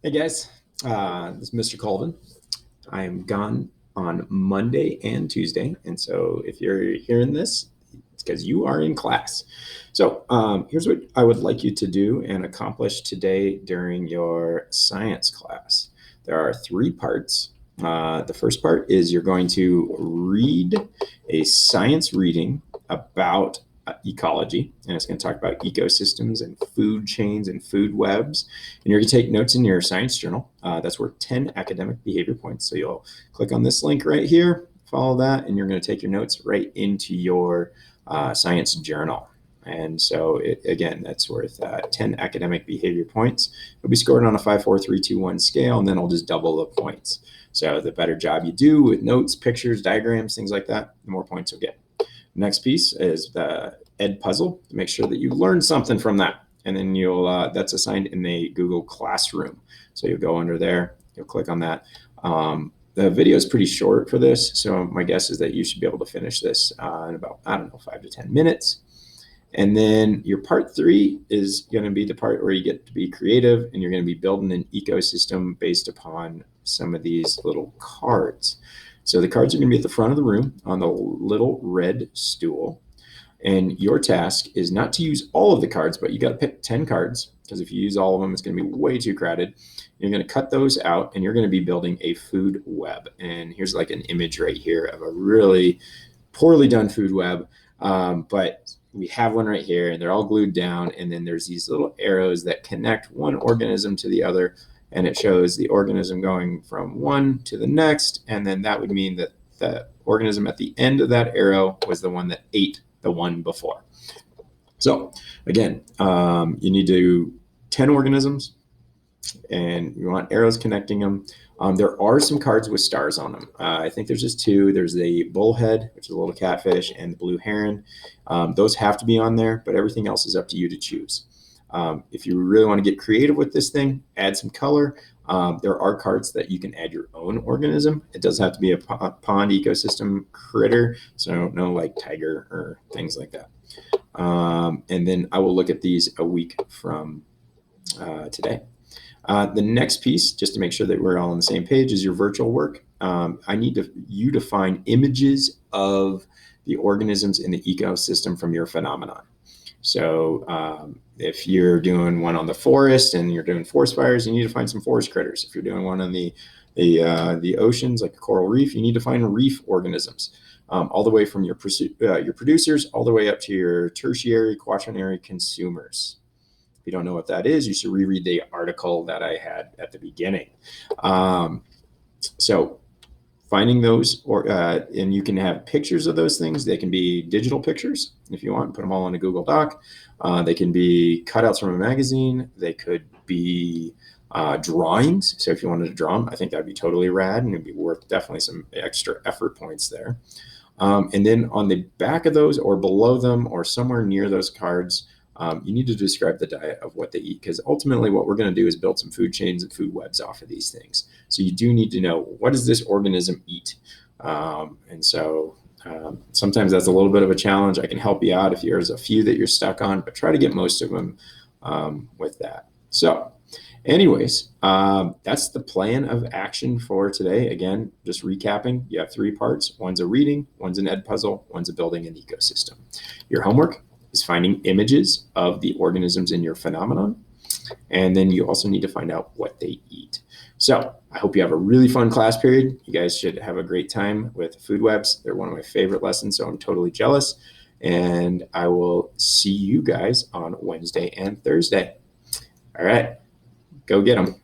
Hey guys, this is Mr. Colvin. I am gone on Monday and Tuesday, and so if you're hearing this, it's because you are in class. So here's what I would like you to do and accomplish today during your science class. There are three parts. The first part is you're going to read a science reading about ecology, and it's going to talk about ecosystems and food chains and food webs. And you're going to take notes in your science journal. That's worth 10 academic behavior points. So you'll click on this link right here, follow that, and you're going to take your notes right into your science journal. And so, again, that's worth 10 academic behavior points. It'll be scored on a 5, 4, 3, 2, 1 scale, and then I'll just double the points. So the better job you do with notes, pictures, diagrams, things like that, the more points you'll get. Next piece is the Ed puzzle to make sure that you learned something from that. And then you'll that's assigned in the Google Classroom. So you'll go under there, you'll click on that. The video is pretty short for this, so my guess is that you should be able to finish this in about, I don't know, 5 to 10 minutes. And then your part 3 is going to be the part where you get to be creative, and you're going to be building an ecosystem based upon some of these little cards. So the cards are going to be at the front of the room on the little red stool. And your task is not to use all of the cards, but you got to pick 10 cards, because if you use all of them, it's going to be way too crowded. You're going to cut those out, and you're going to be building a food web. And here's like an image right here of a really poorly done food web. But we have one right here, and they're all glued down. And then there's these little arrows that connect one organism to the other. And it shows the organism going from one to the next. And then that would mean that the organism at the end of that arrow was the one that ate the one before. So again, you need to do 10 organisms, and you want arrows connecting them. There are some cards with stars on them. I think there's just 2. There's the bullhead, which is a little catfish, and the blue heron. Those have to be on there, but everything else is up to you to choose. If you really want to get creative with this thing, add some color. There are cards that you can add your own organism. It does have to be a pond ecosystem critter, so no like tiger or things like that. And then I will look at these a week from today. The next piece, just to make sure that we're all on the same page, is your virtual work. I need you to find images of the organisms in the ecosystem from your phenomenon. So if you're doing one on the forest and you're doing forest fires, you need to find some forest critters. If you're doing one on the oceans, like a coral reef, you need to find reef organisms. All the way from your producers, all the way up to your tertiary, quaternary consumers. If you don't know what that is, you should reread the article that I had at the beginning. So finding those, and you can have pictures of those things. They can be digital pictures if you want, put them all on a Google Doc. They can be cutouts from a magazine. They could be drawings. So if you wanted to draw them, I think that'd be totally rad, and it'd be worth definitely some extra effort points there. And then on the back of those, or below them, or somewhere near those cards, you need to describe the diet of what they eat, because ultimately what we're going to do is build some food chains and food webs off of these things. So you do need to know, what does this organism eat? And so sometimes that's a little bit of a challenge. I can help you out if there's a few that you're stuck on, but try to get most of them with that. So anyways, that's the plan of action for today. Again, just recapping, you have 3 parts. One's a reading, one's an Ed puzzle, one's a building an ecosystem. Your homework is finding images of the organisms in your phenomenon. And then you also need to find out what they eat. So I hope you have a really fun class period. You guys should have a great time with food webs. They're one of my favorite lessons, so I'm totally jealous. And I will see you guys on Wednesday and Thursday. All right, go get them.